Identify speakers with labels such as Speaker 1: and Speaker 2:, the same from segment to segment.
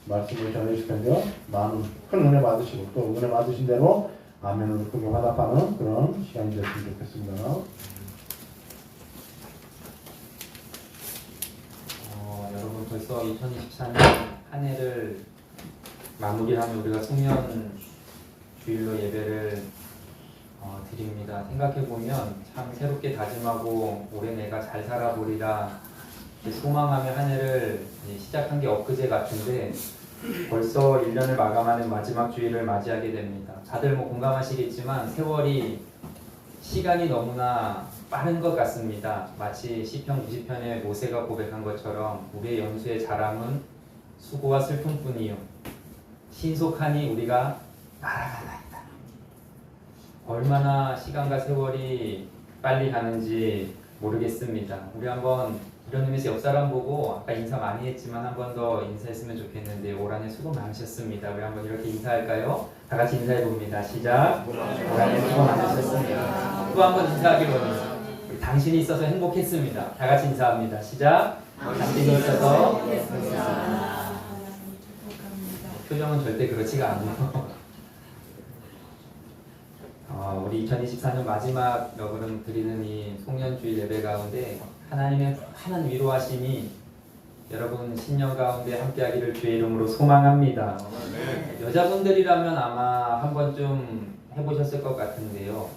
Speaker 1: 말씀을 전해주실 텐데요. 많은 큰 은혜 받으시고 또 은혜 받으신 대로 아멘으로 크게 화답하는 그런 시간이 됐으면 좋겠습니다.
Speaker 2: 여러분 벌써 2024년 한 해를 마무리하며 우리가 송년 주일로 예배를 드립니다. 생각해보면 참 새롭게 다짐하고 올해 내가 잘 살아보리라 소망하며 한 해를 시작한 게 엊그제 같은데 벌써 1년을 마감하는 마지막 주일을 맞이하게 됩니다. 다들 공감하시겠지만 세월이 시간이 너무나 빠른 것 같습니다. 마치 시편 90편의 모세가 고백한 것처럼 우리의 연수의 자랑은 수고와 슬픔뿐이요 신속하니 우리가 날아가나이다. 얼마나 시간과 세월이 빨리 가는지 모르겠습니다. 우리 한번 이런 의미에서 옆 사람 보고 아까 인사 많이 했지만 한 번 더 인사했으면 좋겠는데 올 한 해 수고 많으셨습니다. 우리 한번 이렇게 인사할까요? 다 같이 인사해 봅니다. 시작. 올 한 해 수고 많으셨습니다. 또 한 번 인사하길 원해요. 당신이 있어서 행복했습니다. 다 같이 인사합니다. 시작. 당신이 있어서 행복했습니다. 표정은 절대 그렇지가 않네요. 우리 2024년 마지막 여러분 드리는 이 송년주일 예배 가운데 하나님의 환한 위로하심이 여러분 신년 가운데 함께하기를 주의 이름으로 소망합니다. 여자분들이라면 아마 한 번쯤 해보셨을 것 같은데요.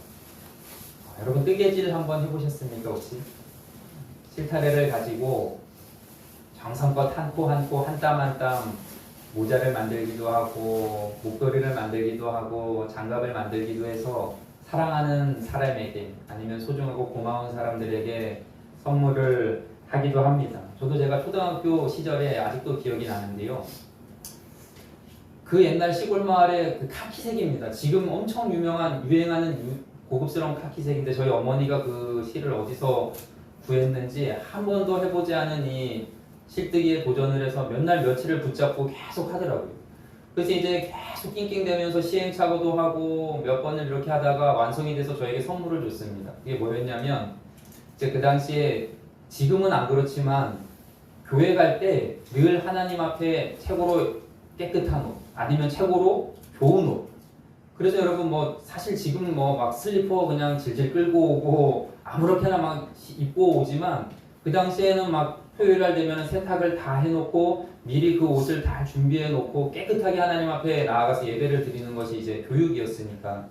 Speaker 2: 여러분 뜨개질 한번 해보셨습니까 혹시? 실타래를 가지고 정성껏 한 코 한 코 한 땀 한 땀 모자를 만들기도 하고 목도리를 만들기도 하고 장갑을 만들기도 해서 사랑하는 사람에게 아니면 소중하고 고마운 사람들에게 선물을 하기도 합니다. 저도 제가 초등학교 시절에 아직도 기억이 나는데요. 그 옛날 시골 마을의 그 카키색입니다. 지금 엄청 유행하는 고급스러운 카키색인데 저희 어머니가 그 실을 어디서 구했는지 한 번도 해보지 않은 이 실뜨기에 도전을 해서 몇 날 며칠을 붙잡고 계속 하더라고요. 그래서 이제 계속 낑낑대면서 시행착오도 하고 몇 번을 이렇게 하다가 완성이 돼서 저에게 선물을 줬습니다. 그게 뭐였냐면 이제 그 당시에 지금은 안 그렇지만 교회 갈 때 늘 하나님 앞에 최고로 깨끗한 옷 아니면 최고로 좋은 옷. 그래서 여러분 사실 지금 막 슬리퍼 그냥 질질 끌고 오고 아무렇게나 막 입고 오지만 그 당시에는 막 토요일날 되면 세탁을 다 해놓고 미리 그 옷을 다 준비해놓고 깨끗하게 하나님 앞에 나아가서 예배를 드리는 것이 이제 교육이었으니까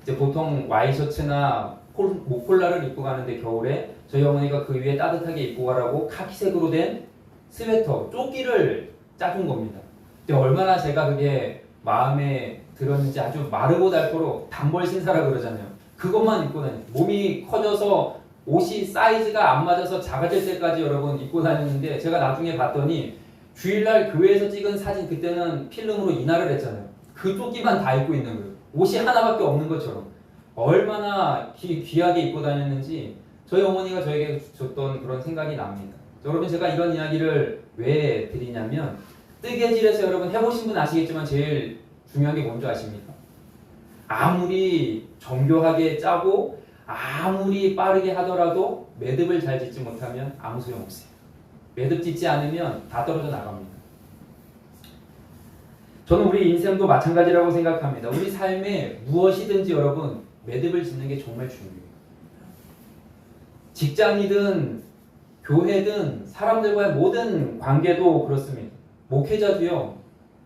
Speaker 2: 이제 보통 와이셔츠나 목폴라를 입고 가는데 겨울에 저희 어머니가 그 위에 따뜻하게 입고 가라고 카키색으로 된 스웨터, 조끼를 짜준 겁니다. 근데 얼마나 제가 그게 마음에 들었는지 아주 마르고 닳도록 단벌 신사라 그러잖아요. 그것만 입고 다니고 몸이 커져서 옷이 사이즈가 안 맞아서 작아질 때까지 여러분 입고 다녔는데 제가 나중에 봤더니 주일날 교회에서 찍은 사진 그때는 필름으로 인화를 했잖아요. 그 조끼만 다 입고 있는 거예요. 옷이 하나밖에 없는 것처럼 얼마나 귀하게 입고 다녔는지 저희 어머니가 저에게 줬던 그런 생각이 납니다. 여러분 제가 이런 이야기를 왜 드리냐면 뜨개질에서 여러분 해보신 분 아시겠지만 제일 중요한 게 뭔지 아십니까? 아무리 정교하게 짜고 아무리 빠르게 하더라도 매듭을 잘 짓지 못하면 아무 소용없어요. 매듭 짓지 않으면 다 떨어져 나갑니다. 저는 우리 인생도 마찬가지라고 생각합니다. 우리 삶에 무엇이든지 여러분 매듭을 짓는 게 정말 중요해요. 직장이든 교회든 사람들과의 모든 관계도 그렇습니다. 목회자도요.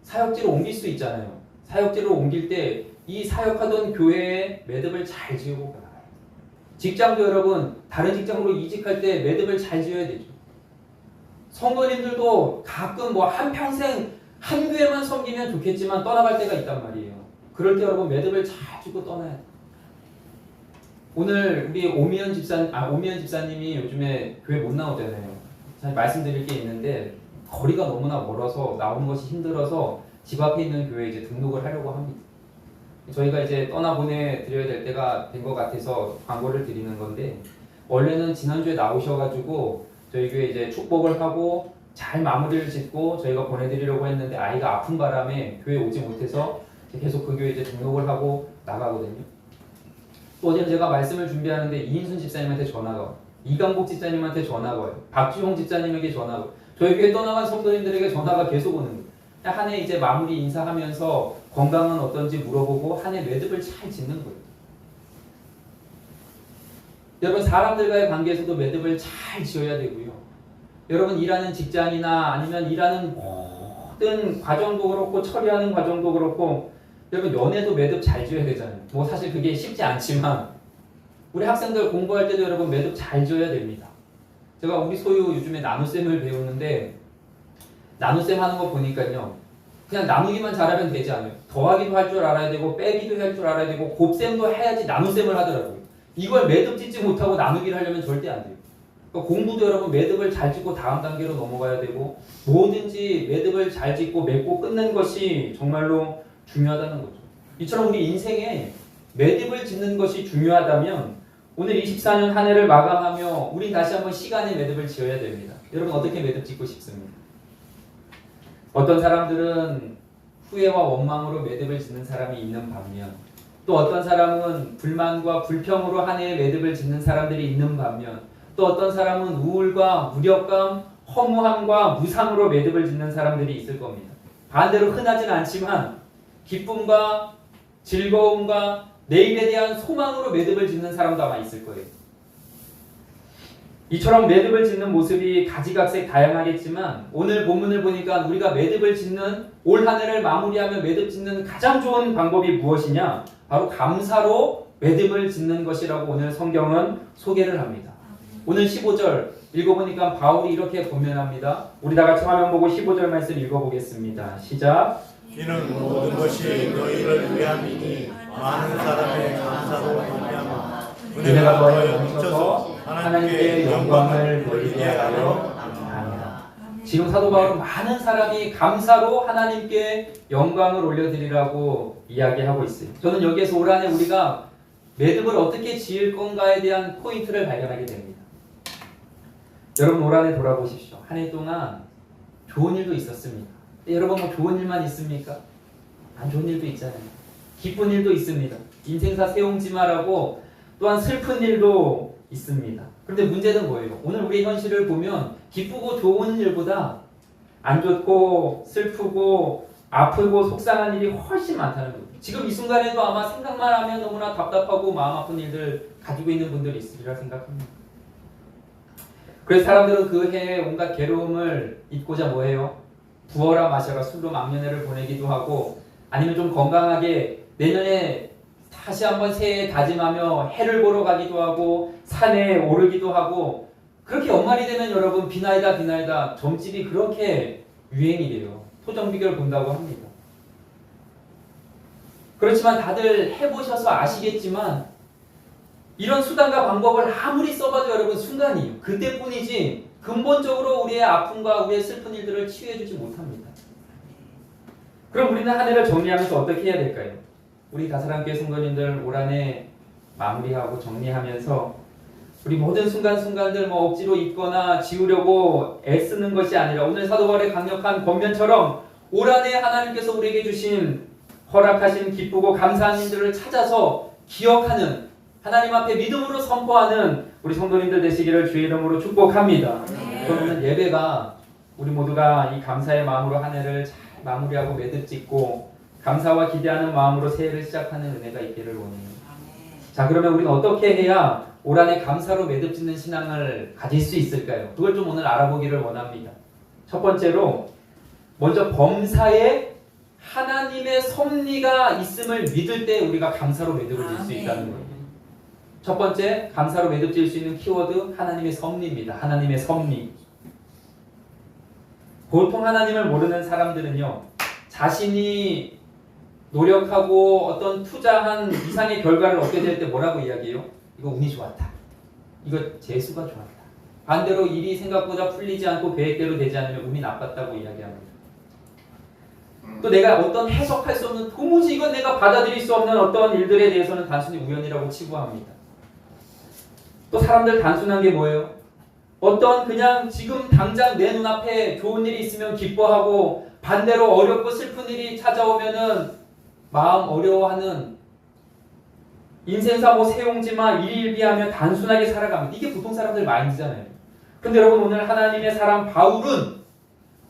Speaker 2: 사역지로 옮길 수 있잖아요. 사역지로 옮길 때 이 사역하던 교회에 매듭을 잘 지우고 가요. 직장도 여러분 다른 직장으로 이직할 때 매듭을 잘 지어야 되죠. 성도님들도 가끔 한평생 한 교회만 섬기면 좋겠지만 떠나갈 때가 있단 말이에요. 그럴 때 여러분 매듭을 잘 지고 떠나야 돼요. 오늘 우리 오미연 집사님이 요즘에 교회 못 나오잖아요. 사실 말씀드릴 게 있는데 거리가 너무나 멀어서 나오는 것이 힘들어서 집 앞에 있는 교회에 이제 등록을 하려고 합니다. 저희가 이제 떠나보내 드려야 될 때가 된 것 같아서 광고를 드리는 건데 원래는 지난주에 나오셔가지고 저희 교회 이제 축복을 하고 잘 마무리를 짓고 저희가 보내드리려고 했는데 아이가 아픈 바람에 교회 오지 못해서 계속 그 교회 이제 등록을 하고 나가거든요. 또 어제는 제가 말씀을 준비하는데 이인순 집사님한테 전화가 와요. 이강복 집사님한테 전화가 와요. 박주홍 집사님에게 전화가 와요. 저희 교회 떠나간 성도님들에게 전화가 계속 오는 거예요. 한 해 이제 마무리 인사하면서 건강은 어떤지 물어보고 한 해 매듭을 잘 짓는 거예요. 여러분 사람들과의 관계에서도 매듭을 잘 지어야 되고요. 여러분 일하는 직장이나 아니면 일하는 모든 과정도 그렇고 처리하는 과정도 그렇고 여러분 연애도 매듭 잘 지어야 되잖아요. 뭐 사실 그게 쉽지 않지만 우리 학생들 공부할 때도 여러분 매듭 잘 지어야 됩니다. 제가 우리 소유 요즘에 나눗셈을 배우는데 나눗셈 하는 거 보니까요. 그냥 나누기만 잘하면 되지 않아요. 더하기도 할 줄 알아야 되고 빼기도 할 줄 알아야 되고 곱셈도 해야지 나눗셈을 하더라고요. 이걸 매듭 짓지 못하고 나누기를 하려면 절대 안 돼요. 그러니까 공부도 여러분 매듭을 잘 짓고 다음 단계로 넘어가야 되고 뭐든지 매듭을 잘 짓고 맺고 끊는 것이 정말로 중요하다는 거죠. 이처럼 우리 인생에 매듭을 짓는 것이 중요하다면 오늘 24년 한 해를 마감하며 우리 다시 한번 시간의 매듭을 지어야 됩니다. 여러분 어떻게 매듭 짓고 싶습니까? 어떤 사람들은 후회와 원망으로 매듭을 짓는 사람이 있는 반면 또 어떤 사람은 불만과 불평으로 한 해의 매듭을 짓는 사람들이 있는 반면 또 어떤 사람은 우울과 무력감, 허무함과 무상으로 매듭을 짓는 사람들이 있을 겁니다. 반대로 흔하진 않지만 기쁨과 즐거움과 내일에 대한 소망으로 매듭을 짓는 사람도 아마 있을 거예요. 이처럼 매듭을 짓는 모습이 가지각색 다양하겠지만 오늘 본문을 보니까 우리가 매듭을 짓는 올 한 해를 마무리하며 매듭 짓는 가장 좋은 방법이 무엇이냐? 바로 감사로 매듭을 짓는 것이라고 오늘 성경은 소개를 합니다. 오늘 15절 읽어보니까 바울이 이렇게 권면합니다. 우리 다 같이 화면 보고 15절 말씀 읽어보겠습니다. 시작.
Speaker 3: 이는 모든 것이 너희를 위함이니 많은 사람의 감사로 말미암아 은혜가 너희에 넘쳐서 하나님께 영광을 돌리게 하려 합니다.
Speaker 2: 지금 사도 바울은 많은 사람이 감사로 하나님께 영광을 올려드리라고 이야기하고 있어요. 저는 여기에서 올 한해 우리가 매듭을 어떻게 지을 건가에 대한 포인트를 발견하게 됩니다. 여러분 올 한해 돌아보십시오. 한 해 동안 좋은 일도 있었습니다. 여러분 뭐 좋은 일만 있습니까? 안 좋은 일도 있잖아요. 기쁜 일도 있습니다. 인생사 세옹지마라고 또한 슬픈 일도 있습니다. 그런데 문제는 뭐예요? 오늘 우리 현실을 보면 기쁘고 좋은 일보다 안 좋고 슬프고 아프고 속상한 일이 훨씬 많다는 거예요. 지금 이 순간에도 아마 생각만 하면 너무나 답답하고 마음 아픈 일들 가지고 있는 분들이 있으리라 생각합니다. 그래서 사람들은 그 해에 온갖 괴로움을 잊고자 뭐해요? 부어라 마셔라 술로 막년회를 보내기도 하고 아니면 좀 건강하게 내년에 다시 한번 새해 다짐하며 해를 보러 가기도 하고 산에 오르기도 하고 그렇게 연말이 되면 여러분 비나이다 점집이 그렇게 유행이 돼요. 토정비결 본다고 합니다. 그렇지만 다들 해보셔서 아시겠지만 이런 수단과 방법을 아무리 써봐도 여러분 순간이에요. 그때뿐이지 근본적으로 우리의 아픔과 우리의 슬픈 일들을 치유해주지 못합니다. 그럼 우리는 한 해를 정리하면서 어떻게 해야 될까요? 우리 다사랑교회 성도님들 올 한해 마무리하고 정리하면서 우리 모든 순간순간들 뭐 억지로 잊거나 지우려고 애쓰는 것이 아니라 오늘 사도 바울의 강력한 권면처럼 올 한해 하나님께서 우리에게 주신 허락하신 기쁘고 감사한 일들을 찾아서 기억하는 하나님 앞에 믿음으로 선포하는 우리 성도님들 되시기를 주의 이름으로 축복합니다. 오늘 예배가 우리 모두가 이 감사의 마음으로 한 해를 잘 마무리하고 매듭 짓고 감사와 기대하는 마음으로 새해를 시작하는 은혜가 있기를 원해요. 자, 그러면 우리는 어떻게 해야 올 한해 감사로 매듭 짓는 신앙을 가질 수 있을까요? 그걸 좀 오늘 알아보기를 원합니다. 첫 번째로 먼저 범사에 하나님의 섭리가 있음을 믿을 때 우리가 감사로 매듭을 질 수 있다는 거예요. 첫 번째 감사로 매듭 질 수 있는 키워드 하나님의 섭리입니다. 하나님의 섭리. 보통 하나님을 모르는 사람들은요, 자신이 노력하고 어떤 투자한 이상의 결과를 얻게 될 때 뭐라고 이야기해요? 이거 운이 좋았다. 이거 재수가 좋았다. 반대로 일이 생각보다 풀리지 않고 계획대로 되지 않으면 운이 나빴다고 이야기합니다. 또 내가 어떤 해석할 수 없는 도무지 이건 내가 받아들일 수 없는 어떤 일들에 대해서는 단순히 우연이라고 치부합니다. 또 사람들 단순한 게 뭐예요? 어떤 그냥 지금 당장 내 눈앞에 좋은 일이 있으면 기뻐하고 반대로 어렵고 슬픈 일이 찾아오면은 마음 어려워하는 인생사 뭐 세용지마 일일비하며 단순하게 살아갑니다. 이게 보통 사람들 마인드잖아요. 근데 여러분 오늘 하나님의 사람 바울은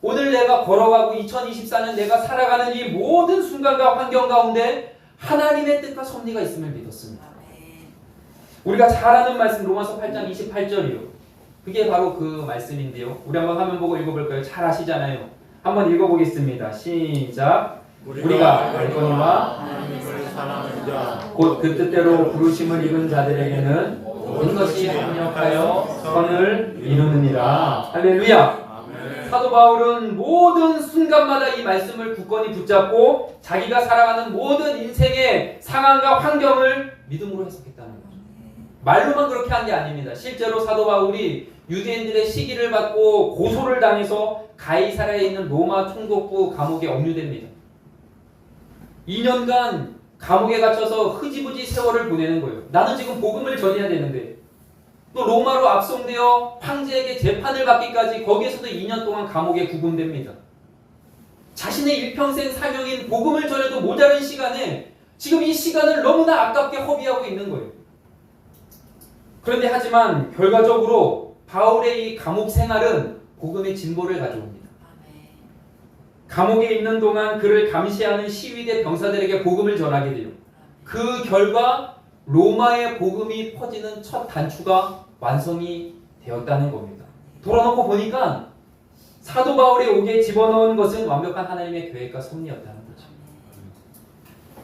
Speaker 2: 오늘 내가 걸어가고 2024년 내가 살아가는 이 모든 순간과 환경 가운데 하나님의 뜻과 섭리가 있음을 믿었습니다. 우리가 잘 아는 말씀 로마서 8장 28절이요. 그게 바로 그 말씀인데요. 우리 한번 화면 보고 읽어볼까요? 잘 아시잖아요. 한번 읽어보겠습니다. 시작. 우리가 알거니와
Speaker 3: 하나님을 사랑하는 자
Speaker 2: 곧 그 뜻대로 부르심을 입은 자들에게는 모든 것이 합력하여 선을 이루느니라. 할렐루야.
Speaker 3: 아멘.
Speaker 2: 사도 바울은 모든 순간마다 이 말씀을 굳건히 붙잡고 자기가 살아가는 모든 인생의 상황과 환경을 믿음으로 해석했다는 거죠. 말로만 그렇게 한 게 아닙니다. 실제로 사도 바울이 유대인들의 시기를 받고 고소를 당해서 가이사랴에 있는 로마 총독부 감옥에 억류됩니다. 2년간 감옥에 갇혀서 흐지부지 세월을 보내는 거예요. 나는 지금 복음을 전해야 되는데 또 로마로 압송되어 황제에게 재판을 받기까지 거기에서도 2년 동안 감옥에 구금됩니다. 자신의 일평생 사명인 복음을 전해도 모자른 시간에 지금 이 시간을 너무나 아깝게 허비하고 있는 거예요. 그런데 하지만 결과적으로 바울의 이 감옥 생활은 복음의 진보를 가져옵니다. 감옥에 있는 동안 그를 감시하는 시위대 병사들에게 복음을 전하게 돼요. 그 결과 로마의 복음이 퍼지는 첫 단추가 완성이 되었다는 겁니다. 돌아놓고 보니까 사도 바울이 옥에 집어넣은 것은 완벽한 하나님의 계획과 섭리였다는 거죠.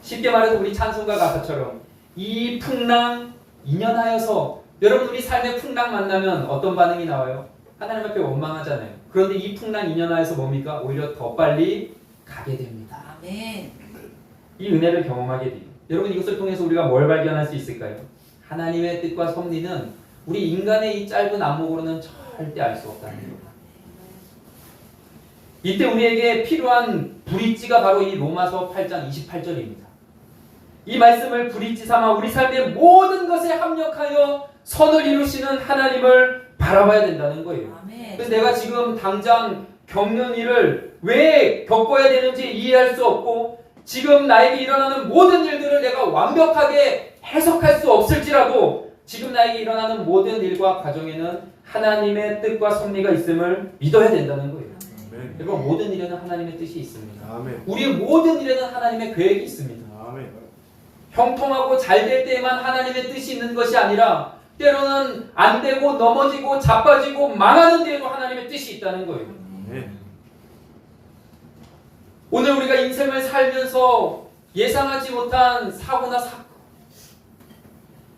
Speaker 2: 쉽게 말해서 우리 찬송가 가사처럼 이 풍랑 인연하여서 여러분 우리 삶의 풍랑 만나면 어떤 반응이 나와요? 하나님 앞에 원망하잖아요. 그런데 이 풍랑 인연하여서 뭡니까? 오히려 더 빨리 가게 됩니다.
Speaker 4: 아멘.
Speaker 2: 이 은혜를 경험하게 돼요. 여러분 이것을 통해서 우리가 뭘 발견할 수 있을까요? 하나님의 뜻과 섭리는 우리 인간의 이 짧은 안목으로는 절대 알 수 없다는 겁니다. 이때 우리에게 필요한 브릿지가 바로 이 로마서 8장 28절입니다. 이 말씀을 브릿지 삼아 우리 삶의 모든 것에 합력하여 선을 이루시는 하나님을 바라봐야 된다는 거예요.
Speaker 4: 아멘.
Speaker 2: 그래서 내가 지금 당장 겪는 일을 왜 겪어야 되는지 이해할 수 없고 지금 나에게 일어나는 모든 일들을 내가 완벽하게 해석할 수 없을지라도 지금 나에게 일어나는 모든 일과 과정에는 하나님의 뜻과 섭리가 있음을 믿어야 된다는 거예요.
Speaker 3: 아멘.
Speaker 2: 여러분 모든 일에는 하나님의 뜻이 있습니다.
Speaker 3: 아멘.
Speaker 2: 우리의 모든 일에는 하나님의 계획이 있습니다.
Speaker 3: 아멘.
Speaker 2: 형통하고 잘 될 때에만 하나님의 뜻이 있는 것이 아니라 때로는 안 되고 넘어지고 자빠지고 망하는 데에도 하나님의 뜻이 있다는 거예요.
Speaker 3: 아멘.
Speaker 2: 오늘 우리가 인생을 살면서 예상하지 못한 사고나 사건,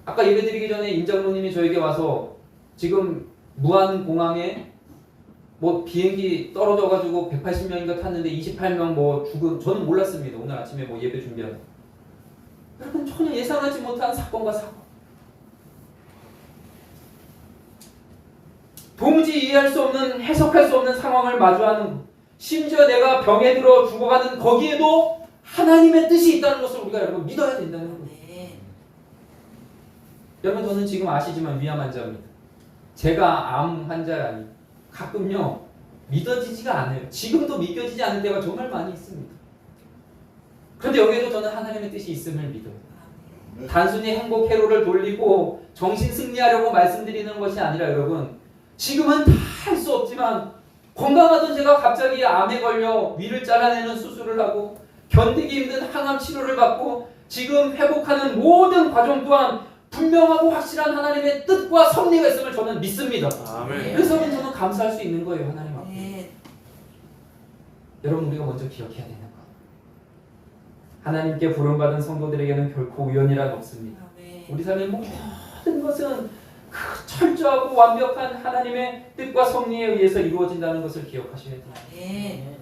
Speaker 2: 아까 예배드리기 전에 임장로님이 저에게 와서 지금 무안공항에 뭐 비행기 떨어져가지고 180명인가 탔는데 28명 뭐 죽은, 저는 몰랐습니다. 오늘 아침에 뭐 예배 준비하는. 여러분 전혀 예상하지 못한 사건과 사고. 도무지 이해할 수 없는, 해석할 수 없는 상황을 마주하는 것. 심지어 내가 병에 들어 죽어가는 거기에도 하나님의 뜻이 있다는 것을 우리가 여러분 믿어야 된다는 거예요.
Speaker 4: 네.
Speaker 2: 여러분 저는 지금 아시지만 위암 환자입니다. 제가 암 환자라니 가끔요 믿어지지가 않아요. 지금도 믿겨지지 않는 때가 정말 많이 있습니다. 그런데 여기에도 저는 하나님의 뜻이 있음을 믿어요. 단순히 행복 회로를 돌리고 정신 승리하려고 말씀드리는 것이 아니라 여러분 지금은 다 할 수 없지만 건강하던 제가 갑자기 암에 걸려 위를 잘라내는 수술을 하고 견디기 힘든 항암 치료를 받고 지금 회복하는 모든 과정 또한 분명하고 확실한 하나님의 뜻과 섭리가 있음을 저는 믿습니다.
Speaker 3: 아멘.
Speaker 2: 그래서 저는 감사할 수 있는 거예요. 하나님 앞에.
Speaker 4: 네.
Speaker 2: 여러분 우리가 먼저 기억해야 되는 것. 하나님께 부름받은 성도들에게는 결코 우연이란 없습니다.
Speaker 4: 아멘.
Speaker 2: 우리 삶의 모든 것은 그 철저하고 완벽한 하나님의 뜻과 섭리에 의해서 이루어진다는 것을 기억하셔야 돼요.
Speaker 4: 네.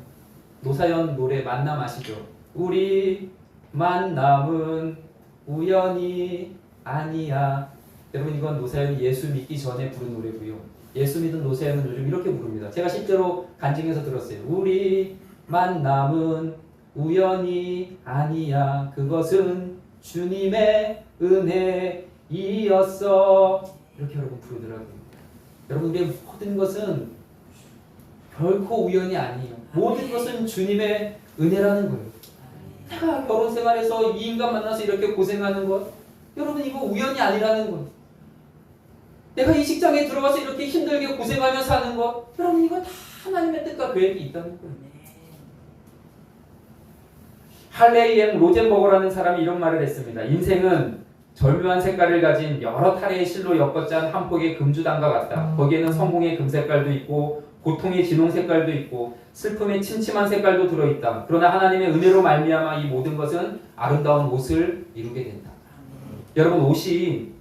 Speaker 2: 노사연 노래 만남 아시죠? 우리 만남은 우연이 아니야. 여러분 이건 노사연이 예수 믿기 전에 부른 노래고요. 예수 믿은 노사연은 요즘 이렇게 부릅니다. 제가 실제로 간증해서 들었어요. 우리 만남은 우연이 아니야. 그것은 주님의 은혜이었어. 이렇게 여러분 부르더라고요. 여러분 우리의 모든 것은 결코 우연이 아니에요. 모든 것은 주님의 은혜라는 거예요. 내가 결혼 생활에서 이 인간 만나서 이렇게 고생하는 것, 여러분 이거 우연이 아니라는 거예요. 내가 이 직장에 들어가서 이렇게 힘들게 고생하며 사는 것, 여러분 이거 다 하나님의 뜻과 계획이 있다는 거예요. 할레이 엠 로젠버거라는 사람이 이런 말을 했습니다. 인생은 절묘한 색깔을 가진 여러 타래의 실로 엮어짠 한 폭의 금주단과 같다. 거기에는 성공의 금색깔도 있고 고통의 진홍 색깔도 있고 슬픔의 침침한 색깔도 들어있다. 그러나 하나님의 은혜로 말미암아 이 모든 것은 아름다운 옷을 이루게 된다. 여러분, 옷이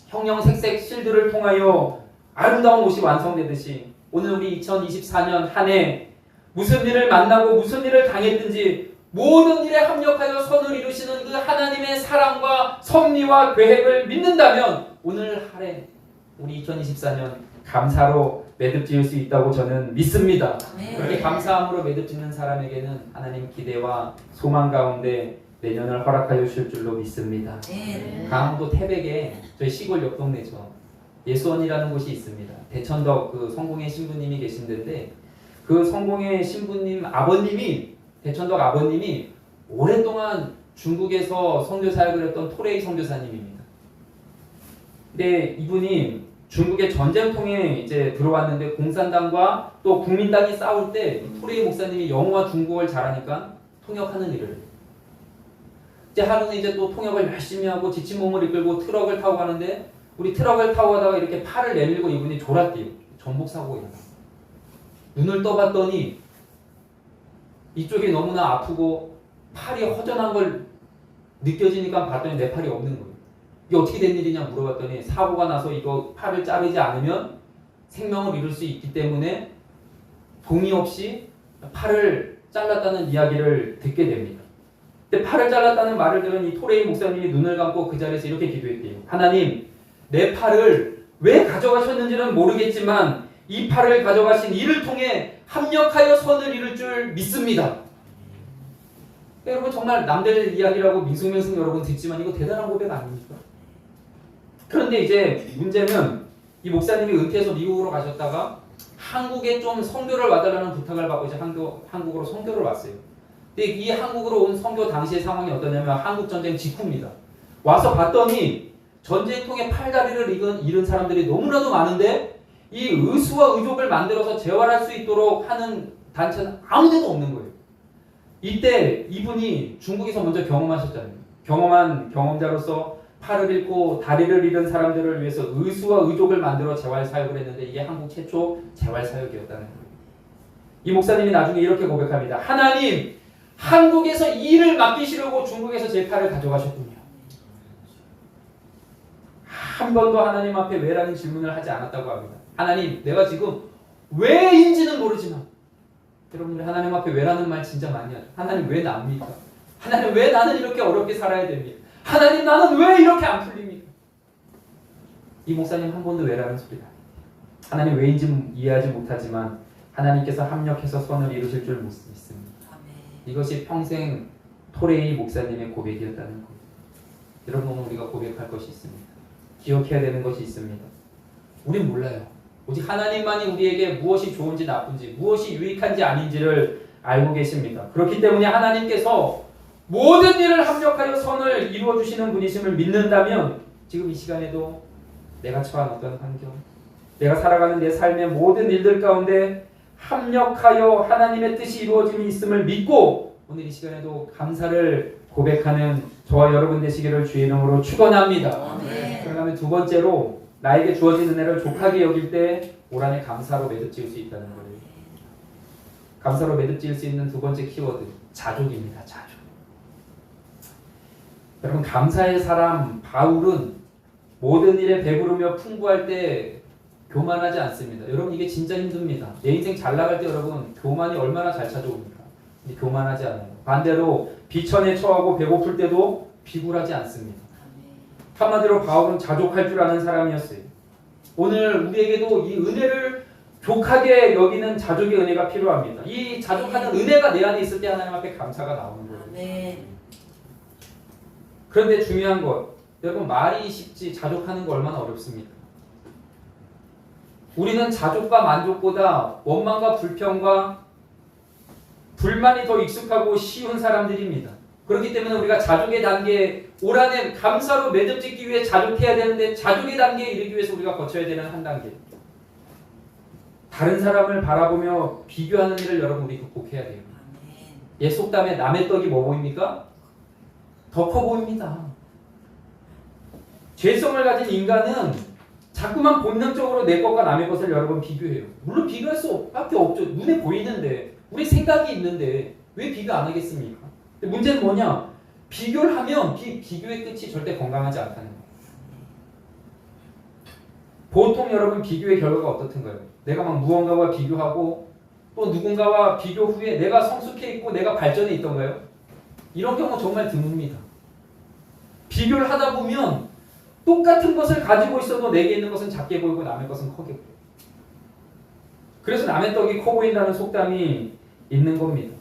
Speaker 2: 형형색색 실들을 통하여 아름다운 옷이 완성되듯이 오늘 우리 2024년 한 해 무슨 일을 만나고 무슨 일을 당했든지 모든 일에 합력하여 선을 이루시는 그 하나님의 사랑과 섭리와 계획을 믿는다면 오늘 한 해 우리 2024년 감사로 매듭지을 수 있다고 저는 믿습니다. 그렇게 감사함으로 매듭짓는 사람에게는 하나님 기대와 소망 가운데 내년을 허락하여 주실 줄로 믿습니다. 강원도 태백에 저희 시골 옆 동네죠. 예수원이라는 곳이 있습니다. 대천덕 그 성공의 신부님이 계신 데인데 그 성공의 신부님 아버님이 대천덕 아버님이 오랫동안 중국에서 선교 사역을 했던 토레이 선교사님입니다. 근데 이분이 중국의 전쟁통에 이제 들어왔는데 공산당과 또 국민당이 싸울 때 토레이 목사님이 영어와 중국어를 잘하니까 통역하는 일을 해요. 이제 하루는 이제 또 통역을 열심히 하고 지친 몸을 이끌고 트럭을 타고 가는데 우리 트럭을 타고 가다가 이렇게 팔을 내밀고 이분이 졸았대요. 전복 사고가 일어나. 눈을 떠봤더니 이쪽이 너무나 아프고 팔이 허전한 걸 느껴지니까 봤더니 내 팔이 없는 거예요. 이게 어떻게 된 일이냐 물어봤더니 사고가 나서 이거 팔을 자르지 않으면 생명을 잃을 수 있기 때문에 동의 없이 팔을 잘랐다는 이야기를 듣게 됩니다. 근데 팔을 잘랐다는 말을 들은 이 토레이 목사님이 눈을 감고 그 자리에서 이렇게 기도했대요. 하나님, 내 팔을 왜 가져가셨는지는 모르겠지만 이 팔을 가져가신 이를 통해 합력하여 선을 이룰 줄 믿습니다. 여러분, 정말 남들 이야기라고 밍숭맹숭 여러분 듣지만 이거 대단한 고백 아닙니까? 그런데 이제 문제는 이 목사님이 은퇴해서 미국으로 가셨다가 한국에 좀 선교를 와달라는 부탁을 받고 이제 한국으로 선교를 왔어요. 근데 이 한국으로 온 선교 당시의 상황이 어떠냐면 한국 전쟁 직후입니다. 와서 봤더니 전쟁통에 팔다리를 잃은 사람들이 너무나도 많은데 이 의수와 의족을 만들어서 재활할 수 있도록 하는 단체는 아무데도 없는 거예요. 이때 이분이 중국에서 먼저 경험하셨잖아요. 경험한 경험자로서 팔을 잃고 다리를 잃은 사람들을 위해서 의수와 의족을 만들어 재활 사역을 했는데 이게 한국 최초 재활 사역이었다는 거예요. 이 목사님이 나중에 이렇게 고백합니다. 하나님, 한국에서 일을 맡기시려고 중국에서 제 팔을 가져가셨군요. 한 번도 하나님 앞에 왜라는 질문을 하지 않았다고 합니다. 하나님, 내가 지금 왜인지는 모르지만 여러분들 하나님 앞에 왜라는 말 진짜 많이 하죠. 하나님, 왜 납니까? 하나님, 왜 나는 이렇게 어렵게 살아야 됩니까? 하나님, 나는 왜 이렇게 안 풀립니까? 이 목사님 한 번도 왜라는 소리가 하나님 왜인지 이해하지 못하지만 하나님께서 합력해서 선을 이루실 줄 믿습니다. 이것이 평생 토레이 목사님의 고백이었다는 거예요. 여러분, 오늘 우리가 고백할 것이 있습니다. 기억해야 되는 것이 있습니다. 우린 몰라요. 오직 하나님만이 우리에게 무엇이 좋은지 나쁜지, 무엇이 유익한지 아닌지를 알고 계십니다. 그렇기 때문에 하나님께서 모든 일을 합력하여 선을 이루어주시는 분이심을 믿는다면 지금 이 시간에도 내가 처한 어떤 환경, 내가 살아가는 내 삶의 모든 일들 가운데 합력하여 하나님의 뜻이 이루어짐이 있음을 믿고 오늘 이 시간에도 감사를 고백하는 저와 여러분 되시기를 주의 이름으로 축원합니다. 그러면 두 번째로 나에게 주어진 은혜를 족하게 여길 때 올 한 해 감사로 매듭지을 수 있다는 거예요. 감사로 매듭지을 수 있는 두 번째 키워드, 자족입니다. 자족. 여러분, 감사의 사람 바울은 모든 일에 배부르며 풍부할 때 교만하지 않습니다. 여러분, 이게 진짜 힘듭니다. 내 인생 잘 나갈 때 여러분 교만이 얼마나 잘 찾아옵니까? 근데 교만하지 않아요. 반대로 비천에 처하고 배고플 때도 비굴하지 않습니다. 한마디로 바울은 자족할 줄 아는 사람이었어요. 오늘 우리에게도 이 은혜를 족하게 여기는 자족의 은혜가 필요합니다. 이 자족하는 은혜가 내 안에 있을 때 하나님 앞에 감사가 나오는 거예요. 그런데 중요한 것, 여러분, 말이 쉽지 자족하는 거 얼마나 어렵습니까? 우리는 자족과 만족보다 원망과 불평과 불만이 더 익숙하고 쉬운 사람들입니다. 그렇기 때문에 우리가 자족의 단계, 올 한 해 감사로 매듭짓기 위해 자족해야 되는데 자족의 단계에 이르기 위해서 우리가 거쳐야 되는 한 단계. 다른 사람을 바라보며 비교하는 일을 여러분 우리 극복해야 돼요. 옛 속담에 남의 떡이 뭐 보입니까? 더 커 보입니다. 죄성을 가진 인간은 자꾸만 본능적으로 내 것과 남의 것을 여러분 비교해요. 물론 비교할 수밖에 없죠. 눈에 보이는데, 우리 생각이 있는데 왜 비교 안 하겠습니까? 근데 문제는 뭐냐? 비교를 하면 비교의 끝이 절대 건강하지 않다는 거예요. 보통 여러분 비교의 결과가 어떻든가요? 내가 막 무언가와 비교하고 또 누군가와 비교 후에 내가 성숙해 있고 내가 발전해 있던가요? 이런 경우 정말 드뭅니다. 비교를 하다 보면 똑같은 것을 가지고 있어도 내게 있는 것은 작게 보이고 남의 것은 크게 보여요. 그래서 남의 떡이 커 보인다는 속담이 있는 겁니다.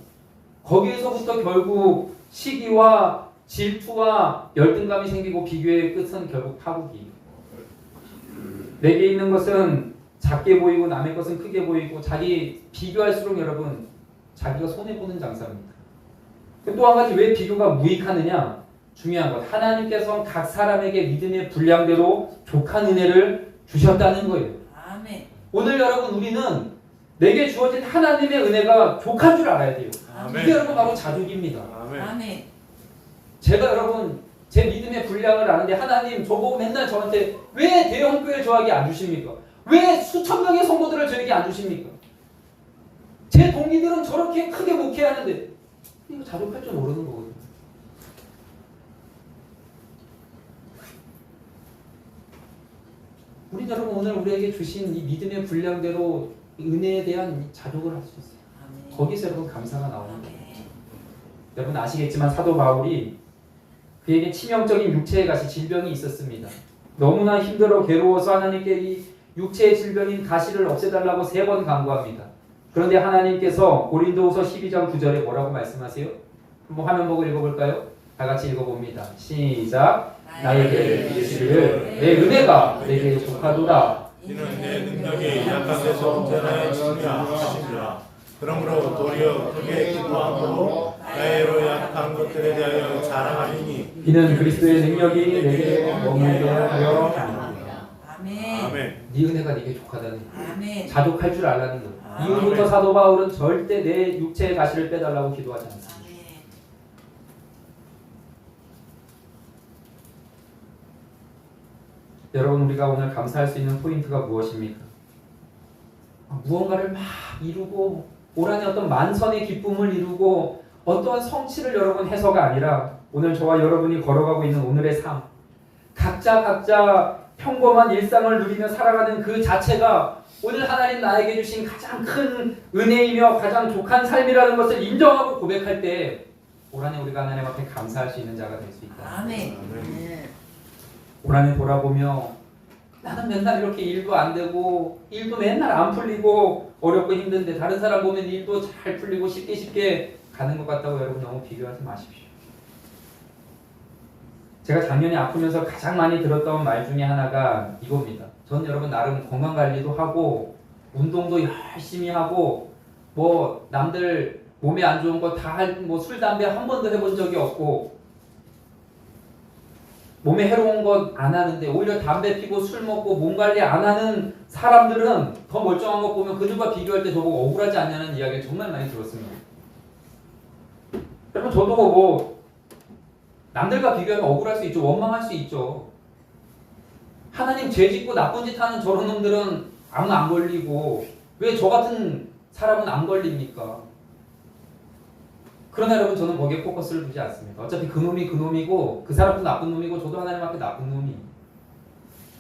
Speaker 2: 거기에서부터 결국 시기와 질투와 열등감이 생기고 비교의 끝은 결국 파국이에요. 내게 있는 것은 작게 보이고 남의 것은 크게 보이고 자기 비교할수록 여러분 자기가 손해보는 장사입니다. 또 한 가지 왜 비교가 무익하느냐? 중요한 것. 하나님께서 각 사람에게 믿음의 분량대로 족한 은혜를 주셨다는 거예요.
Speaker 4: 아멘.
Speaker 2: 오늘 여러분 우리는 내게 주어진 하나님의 은혜가 족한 줄 알아야 돼요.
Speaker 3: 아멘.
Speaker 2: 이게 여러분 바로 자족입니다.
Speaker 3: 아멘.
Speaker 4: 아멘.
Speaker 2: 제가 여러분 제 믿음의 분량을 아는데 하나님 저보고 맨날 저한테 왜 대형 교회 저에게 안 주십니까? 왜 수천 명의 성도들을 저에게 안 주십니까? 제 동기들은 저렇게 크게 목회하는데 이거 자족할 줄 모르는 거거든요. 우리 여러분 오늘 우리에게 주신 이 믿음의 분량대로 은혜에 대한 자족을 할 수 있어요.
Speaker 4: 아멘.
Speaker 2: 거기서 여러분 감사가 나오는 거예요.
Speaker 4: 아멘.
Speaker 2: 여러분 아시겠지만 사도 바울이 그에게 치명적인 육체의 가시 질병이 있었습니다. 너무나 힘들어 괴로워서 하나님께 이 육체의 질병인 가시를 없애달라고 3번 간구합니다. 그런데 하나님께서 고린도후서 12장 9절에 뭐라고 말씀하세요? 한번 화면 보고 읽어볼까요? 다 같이 읽어봅니다. 시작. 나에게 이르시기를 내 은혜가 내게 족하도다.
Speaker 3: 이는 내 능력이 약함에서 온전하여 지니라 하시니라. 그러므로 도리어 크게 기뻐함으로 나의로 약한 것들에 대하여 자랑하리니
Speaker 2: 이는 그리스도의 능력이 내게 머물게 하여 합니다.
Speaker 4: 아멘.
Speaker 3: 아멘.
Speaker 2: 네 은혜가 네게 족하다는 거예요.
Speaker 4: 아멘.
Speaker 2: 자족할 줄 알라는 거예요.
Speaker 4: 아멘.
Speaker 2: 이후부터 사도 바울은 절대 내 육체의 가시를 빼달라고 기도하지 않습니다.
Speaker 4: 아멘.
Speaker 2: 여러분 우리가 오늘 감사할 수 있는 포인트가 무엇입니까? 무언가를 막 이루고 올 한해 어떤 만선의 기쁨을 이루고 어떠한 성취를 여러분 해서가 아니라 오늘 저와 여러분이 걸어가고 있는 오늘의 삶 각자 평범한 일상을 누리며 살아가는 그 자체가 오늘 하나님 나에게 주신 가장 큰 은혜이며 가장 족한 삶이라는 것을 인정하고 고백할 때 올 한해 우리가 하나님 앞에 감사할 수 있는 자가 될 수 있다.
Speaker 4: 아멘.
Speaker 2: 올 한해 돌아보며 나는 맨날 이렇게 일도 안 되고 일도 맨날 안 풀리고 어렵고 힘든데 다른 사람 보면 일도 잘 풀리고 쉽게 가는 것 같다고 여러분 너무 비교하지 마십시오. 제가 작년에 아프면서 가장 많이 들었던 말 중에 하나가 이겁니다. 전 여러분 나름 건강관리도 하고 운동도 열심히 하고 뭐 남들 몸에 안 좋은 거 다 뭐 술, 담배 한 번도 해본 적이 없고 몸에 해로운 것 안 하는데 오히려 담배 피고 술 먹고 몸 관리 안 하는 사람들은 더 멀쩡한 거 보면 그들과 비교할 때 저보고 억울하지 않냐는 이야기를 정말 많이 들었습니다. 여러분 저도 뭐 남들과 비교하면 억울할 수 있죠. 원망할 수 있죠. 하나님 죄 짓고 나쁜 짓 하는 저런 놈들은 아무 안 걸리고 왜 저 같은 사람은 안 걸립니까? 그러나 여러분 저는 거기에 포커스를 두지 않습니다. 어차피 그 놈이 그 놈이고 그 사람도 나쁜 놈이고 저도 하나님 앞에 나쁜 놈이.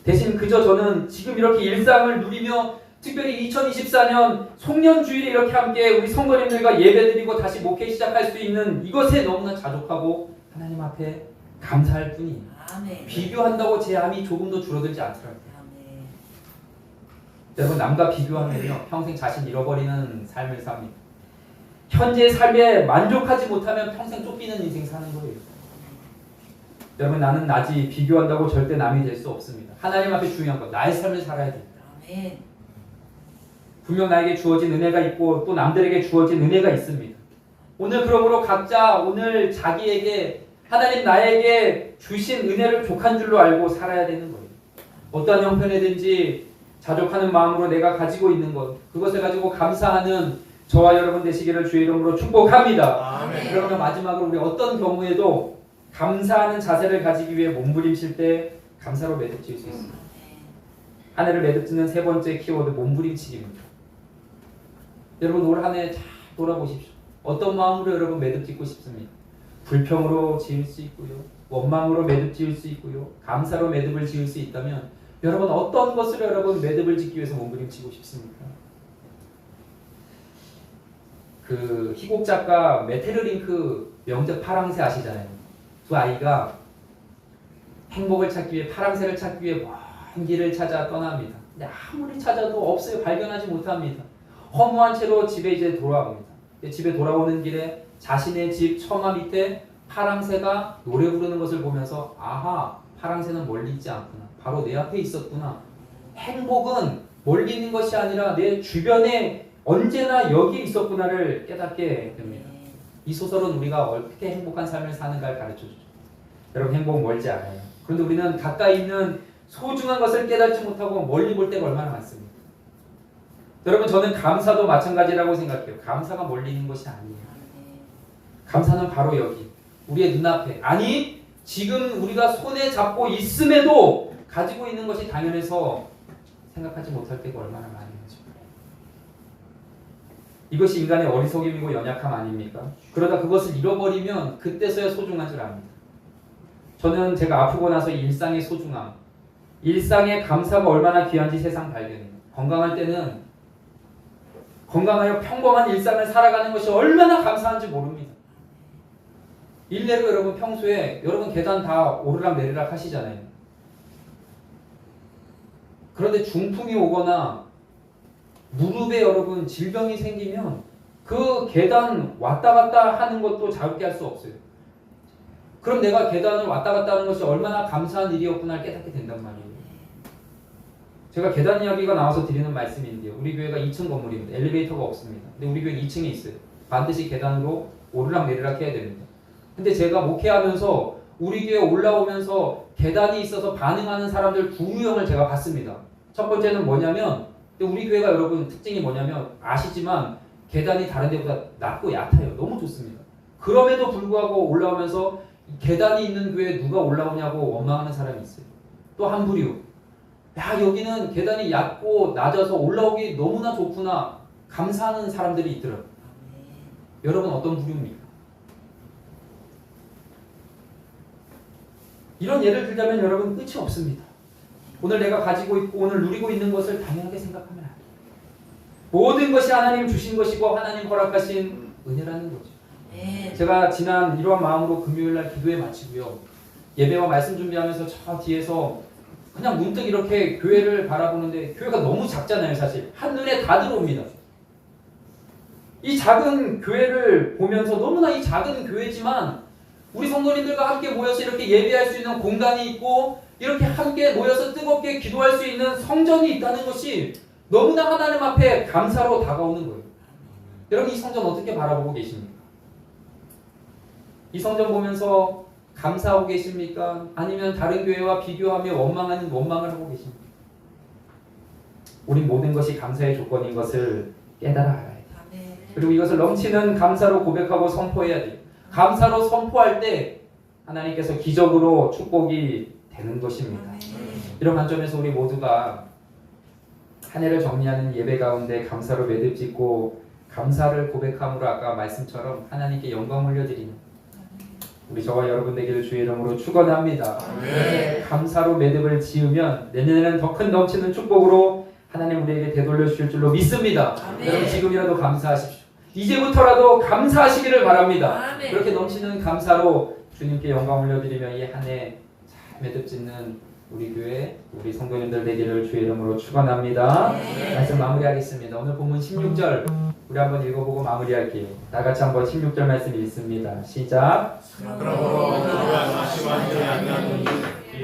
Speaker 2: 대신 그저 저는 지금 이렇게 일상을 누리며 특별히 2024년 송년주일에 이렇게 함께 우리 성도님들과 예배드리고 다시 목회 시작할 수 있는 이것에 너무나 자족하고 하나님 앞에 감사할 뿐이에요.
Speaker 4: 아멘.
Speaker 2: 비교한다고 제 암이 조금도 줄어들지 않더라고요.
Speaker 4: 아멘.
Speaker 2: 여러분 남과 비교하면요 평생 자신 잃어버리는 삶을 삽니다. 현재 삶에 만족하지 못하면 평생 쫓기는 인생 사는 거예요. 여러분 나는 나지 비교한다고 절대 남이 될 수 없습니다. 하나님 앞에 중요한 건 나의 삶을 살아야 됩니다.
Speaker 4: 아멘.
Speaker 2: 분명 나에게 주어진 은혜가 있고 또 남들에게 주어진 은혜가 있습니다. 오늘 그러므로 각자 오늘 자기에게 하나님 나에게 주신 은혜를 족한 줄로 알고 살아야 되는 거예요. 어떠한 형편이든지 자족하는 마음으로 내가 가지고 있는 것, 그것을 가지고 감사하는 저와 여러분 되시기를 주의 이름으로 축복합니다.
Speaker 3: 아멘.
Speaker 2: 그러면 마지막으로 우리 어떤 경우에도 감사하는 자세를 가지기 위해 몸부림칠 때 감사로 매듭질 수 있습니다. 한 해를 매듭짓는 세 번째 키워드 몸부림치기입니다. 여러분 올 한 해 잘 돌아보십시오. 어떤 마음으로 여러분 매듭짓고 싶습니까? 불평으로 지을 수 있고요. 원망으로 매듭 지을 수 있고요. 감사로 매듭을 지을 수 있다면 여러분 어떤 것으로 여러분 매듭을 짓기 위해서 몸부림치고 싶습니까? 그 희곡 작가 메테르링크 명작 파랑새 아시잖아요. 두 아이가 행복을 찾기 위해 파랑새를 찾기 위해 먼 길을 찾아 떠납니다. 근데 아무리 찾아도 없어요. 발견하지 못합니다. 허무한 채로 집에 이제 돌아옵니다. 집에 돌아오는 길에 자신의 집 처마 밑에 파랑새가 노래 부르는 것을 보면서 아하, 파랑새는 멀리 있지 않구나. 바로 내 앞에 있었구나. 행복은 멀리 있는 것이 아니라 내 주변에 언제나 여기 있었구나를 깨닫게 됩니다. 이 소설은 우리가 어떻게 행복한 삶을 사는가를 가르쳐주죠. 여러분 행복 멀지 않아요. 그런데 우리는 가까이 있는 소중한 것을 깨닫지 못하고 멀리 볼 때가 얼마나 많습니까? 여러분 저는 감사도 마찬가지라고 생각해요. 감사가 멀리 있는 것이 아니에요. 감사는 바로 여기 우리의 눈앞에, 아니 지금 우리가 손에 잡고 있음에도 가지고 있는 것이 당연해서 생각하지 못할 때가 얼마나 많은 거죠. 이것이 인간의 어리석임이고 연약함 아닙니까? 그러다 그것을 잃어버리면 그때서야 소중한 줄 압니다. 저는 제가 아프고 나서 일상의 소중함, 일상의 감사가 얼마나 귀한지 세상 발견해요. 건강할 때는 건강하여 평범한 일상을 살아가는 것이 얼마나 감사한지 모릅니다. 일례로 여러분 평소에 여러분 계단 다 오르락 내리락 하시잖아요. 그런데 중풍이 오거나 무릎에 여러분 질병이 생기면 그 계단 왔다 갔다 하는 것도 자유롭게 할 수 없어요. 그럼 내가 계단을 왔다 갔다 하는 것이 얼마나 감사한 일이었구나를 깨닫게 된단 말이에요. 제가 계단 이야기가 나와서 드리는 말씀인데요. 우리 교회가 2층 건물입니다. 엘리베이터가 없습니다. 근데 우리 교회는 2층에 있어요. 반드시 계단으로 오르락 내리락 해야 됩니다. 근데 제가 목회하면서 우리 교회 올라오면서 계단이 있어서 반응하는 사람들 두 유형을 제가 봤습니다. 첫 번째는 뭐냐면, 우리 교회가 여러분 특징이 뭐냐면 아시지만 계단이 다른 데보다 낮고 얕아요. 너무 좋습니다. 그럼에도 불구하고 올라오면서 계단이 있는 교회에 누가 올라오냐고 원망하는 사람이 있어요. 또 한 부류, 야 여기는 계단이 얕고 낮아서 올라오기 너무나 좋구나 감사하는 사람들이 있더라고요. 여러분 어떤 부류입니까? 이런 예를 들자면 여러분 끝이 없습니다. 오늘 내가 가지고 있고 오늘 누리고 있는 것을 당연하게 생각하면 안 돼요. 모든 것이 하나님 주신 것이고 하나님 허락하신 은혜라는 거죠. 제가 지난 이러한 마음으로 금요일날 기도에 마치고요. 예배와 말씀 준비하면서 저 뒤에서 그냥 문득 이렇게 교회를 바라보는데 교회가 너무 작잖아요. 사실 한눈에 다 들어옵니다. 이 작은 교회를 보면서 너무나 이 작은 교회지만 우리 성도님들과 함께 모여서 이렇게 예배할 수 있는 공간이 있고 이렇게 함께 모여서 뜨겁게 기도할 수 있는 성전이 있다는 것이 너무나 하나님 앞에 감사로 다가오는 거예요. 여러분 이 성전 어떻게 바라보고 계십니까? 이 성전 보면서 감사하고 계십니까? 아니면 다른 교회와 비교하며 원망을 하고 계십니까? 우리 모든 것이 감사의 조건인 것을 깨달아 알아야 돼요. 그리고 이것을 넘치는 감사로 고백하고 선포해야 돼요. 감사로 선포할 때 하나님께서 기적으로 축복이 되는 것입니다. 이런 관점에서 우리 모두가 한 해를 정리하는 예배 가운데 감사로 매듭 짓고 감사를 고백함으로 아까 말씀처럼 하나님께 영광 올려드리는 우리 저와 여러분 되기를 주의 이름으로 축원합니다. 감사로 매듭을 지으면 내년에는 더 큰 넘치는 축복으로 하나님 우리에게 되돌려 주실 줄로 믿습니다. 여러분 지금이라도 감사하십시오. 이제부터라도 감사하시기를 바랍니다. 그렇게 넘치는 감사로 주님께 영광 올려드리며 이 한 해 잘 매듭 짓는 우리 교회 우리 성도님들 되기를 주의 이름으로 축원합니다. 말씀 마무리하겠습니다. 오늘 본문 16절 우리 한번 읽어보고 마무리할게요. 다 같이 한번 16절 말씀 읽습니다. 시작.
Speaker 3: 그러므로 우리가 다시 완전히 아니하노니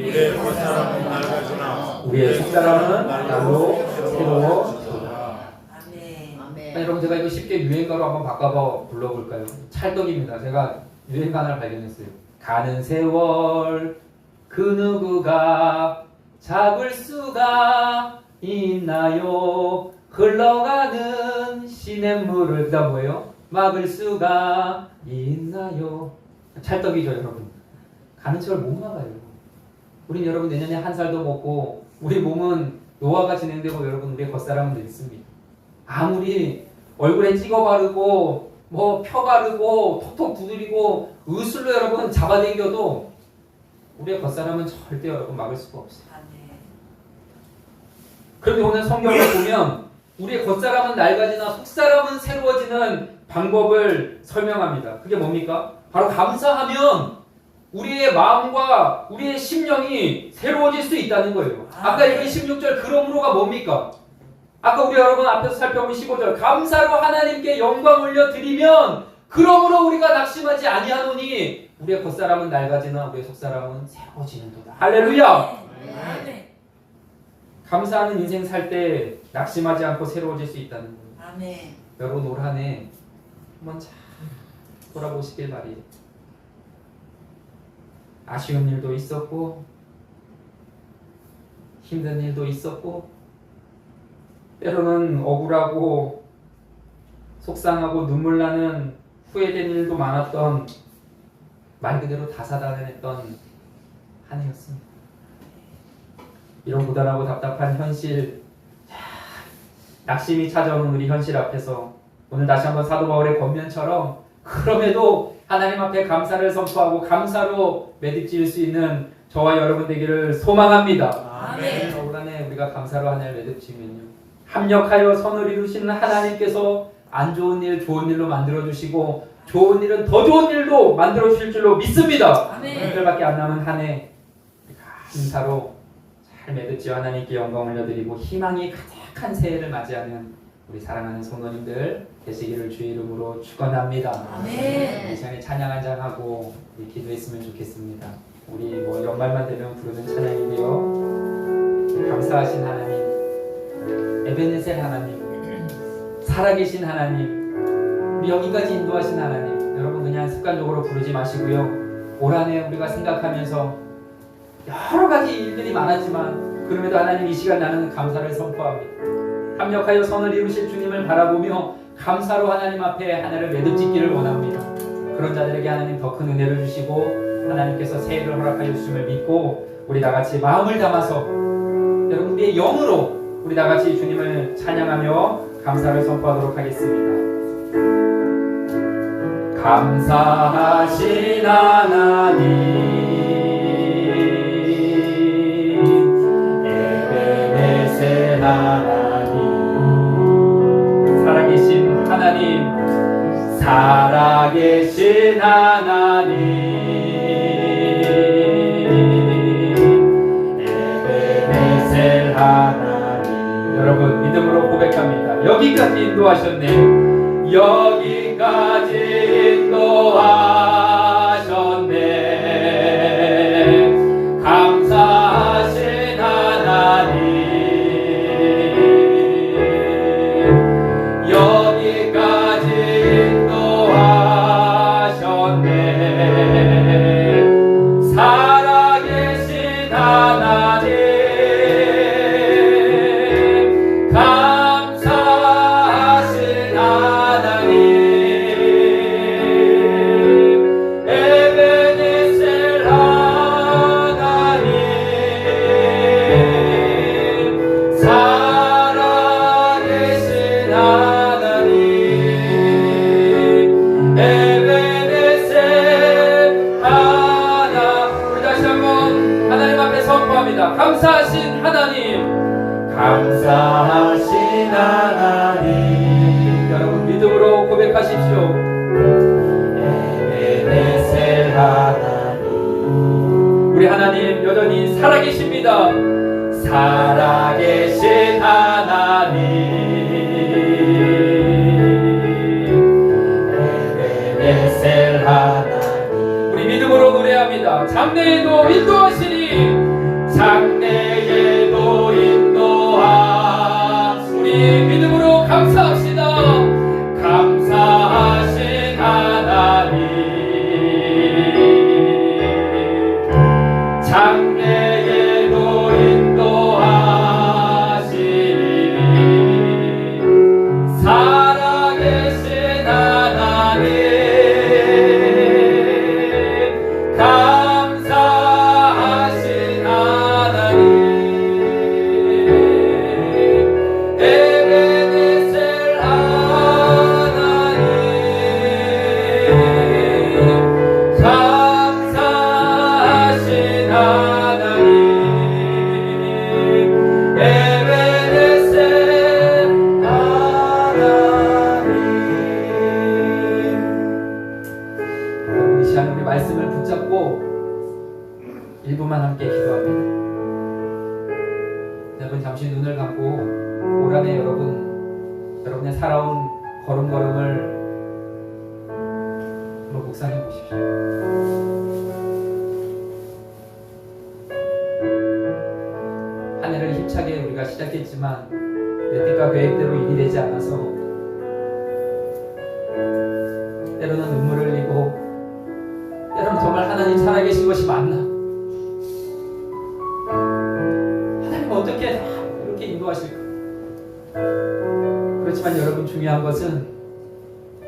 Speaker 3: 우리의 첫사람은 낡아지나
Speaker 2: 우리의 첫사람은 날로 새로워지도다. 여러분 제가 이거 쉽게 유행가로 한번 바꿔봐 불러볼까요? 찰떡입니다. 제가 유행가 하나를 발견했어요. 가는 세월 그 누구가 잡을 수가 있나요? 흘러가는 시냇물을 그다음 뭐예요? 막을 수가 있나요? 찰떡이죠 여러분. 가는 철 못 막아요. 우린 여러분 내년에 한 살도 먹고 우리 몸은 노화가 진행되고 여러분 우리의 겉사람은 있습니다. 아무리 얼굴에 찍어 바르고 뭐 펴 바르고 톡톡 두드리고 의술로 여러분 잡아당겨도 우리의 겉사람은 절대 여러분 막을 수가 없어요. 그런데 오늘 성경을 보면 우리의 겉사람은 낡아지나 속사람은 새로워지는 방법을 설명합니다. 그게 뭡니까? 바로 감사하면 우리의 마음과 우리의 심령이 새로워질 수 있다는 거예요. 아까 읽은 16절 그러므로가 뭡니까? 아까 우리 여러분 앞에서 살펴본 15절 감사로 하나님께 영광 올려드리면 그러므로 우리가 낙심하지 아니하노니 우리의 겉사람은 낡아지나 우리의 속사람은 새로워지는도다. 할렐루야! 감사하는 인생 살 때 낙심하지 않고 새로워질 수 있다는 거예요.
Speaker 4: 아멘.
Speaker 2: 여러분 올 한 해 한번 잘 돌아보시길 바래요. 아쉬운 일도 있었고 힘든 일도 있었고 때로는 억울하고 속상하고 눈물 나는 후회된 일도 많았던 말 그대로 다사다난했던 한 해였습니다. 이런 고단하고 답답한 현실, 낙심이 찾아오는 우리 현실 앞에서 오늘 다시 한번 사도 바울의 권면처럼 그럼에도 하나님 앞에 감사를 선포하고 감사로 매듭지을 수 있는 저와 여러분 되기를 소망합니다.
Speaker 4: 아멘.
Speaker 2: 올 한 해 우리가 감사로 하나를 매듭지면요 합력하여 선을 이루시는 하나님께서 안 좋은 일 좋은 일로 만들어주시고 좋은 일은 더 좋은 일로 만들어주실 줄로 믿습니다.
Speaker 4: 아멘.
Speaker 2: 이틀밖에 안 남은 한 해 감사로 잘 매듭지어 하나님께 영광 올려드리고 희망이 가득한 새해를 맞이하는 우리 사랑하는 성도님들 되시기를 주의 이름으로 축원합니다.
Speaker 4: 아멘.
Speaker 2: 이 시간에 찬양 한장 하고 우리 기도했으면 좋겠습니다. 우리 뭐 연말만 되면 부르는 찬양인데요. 감사하신 하나님, 에베네셀 하나님, 살아계신 하나님, 우리 여기까지 인도하신 하나님. 여러분 그냥 습관적으로 부르지 마시고요. 올 한 해 우리가 생각하면서 여러 가지 일들이 많았지만 그럼에도 하나님 이 시간 나는 감사를 선포합니다. 합력하여 선을 이루실 주님을 바라보며 감사로 하나님 앞에 하나를 매듭짓기를 원합니다. 그런 자들에게 하나님 더 큰 은혜를 주시고 하나님께서 새해를 허락하여 주심을 믿고 우리 다같이 마음을 담아서 여러분 우리의 영으로 우리 다같이 주님을 찬양하며 감사를 선포하도록 하겠습니다. 감사하신 하나님 에베네셀 하나님 살아계신 하나님 살아계신 하나님 에베네셀 하나님 여러분 믿음으로 고백합니다. 여기까지 인도하셨네. 여기까지 인도하셨네. 감사하신 하나님 여기까지 인도하셨네. 살아계신 하나님 감사하신 하나님 에베네셀 하나님 살아계신 하나님 에베네셀 하나 우리 다시 한번 하나님 앞에 선포합니다. 감사하신 하나님 감사하신 하나님 여러분 믿음으로 고백하십시오. 에베네셀 하나님 우리 하나님 여전히 살아계십니다. 살아계신 하나님 에베네셀 하나님 우리 믿음으로 노래합니다. 장래에도 인도하시니 장래에도 인도하 우리 믿음으로 감사합시다. 감사하신 하나님 장래에도 인도하시니 시간 우리 말씀을 붙잡고 1분만 함께 기도합니다. 여러분 잠시 눈을 감고 올 한해 여러분의 살아온 걸음걸음을 한번 묵상해 보십시오. 한 해를 힘차게 우리가 시작했지만 내 뜻과 계획대로 일이 되지 않아서 때로는 눈물을 흘리고 때로는 정말 하나님 살아계신 것이 맞나? 하나님 어떻게 다 이렇게 인도하실까? 그렇지만 여러분 중요한 것은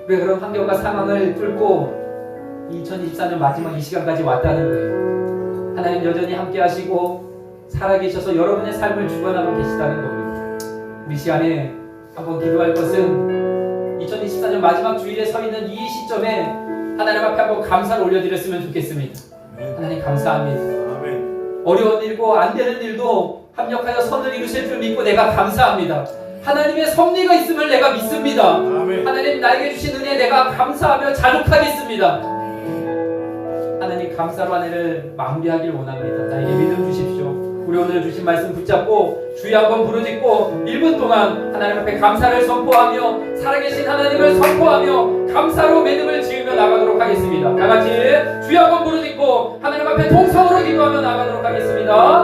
Speaker 2: 우리가 그런 환경과 상황을 뚫고 2024년 마지막 이 시간까지 왔다는 거예요. 하나님 여전히 함께 하시고 살아계셔서 여러분의 삶을 주관하고 계시다는 겁니다. 우리 시간에 한번 기도할 것은 2024년 마지막 주일에 서 있는 이 시점에 하나님 앞에 한번 감사를 올려드렸으면 좋겠습니다. 하나님 감사합니다.
Speaker 3: 아멘.
Speaker 2: 어려운 일고 안 되는 일도 합력하여 선을 이루실 줄 믿고 내가 감사합니다. 하나님의 섭리가 있음을 내가 믿습니다.
Speaker 3: 아멘.
Speaker 2: 하나님 나에게 주신 은혜 내가 감사하며 자족하겠습니다. 하나님 감사로 한 해를 마무리하길 원합니다. 나에게 믿음 주십시오. 우리 오늘 주신 말씀 붙잡고 주여 한번 부르짖고 1분 동안 하나님 앞에 감사를 선포하며 살아계신 하나님을 선포하며 감사로 믿음을 지으며 나가도록 하겠습니다. 다 같이 주여 한번 부르짖고 하나님 앞에 동성으로 기도하며 나가도록 하겠습니다.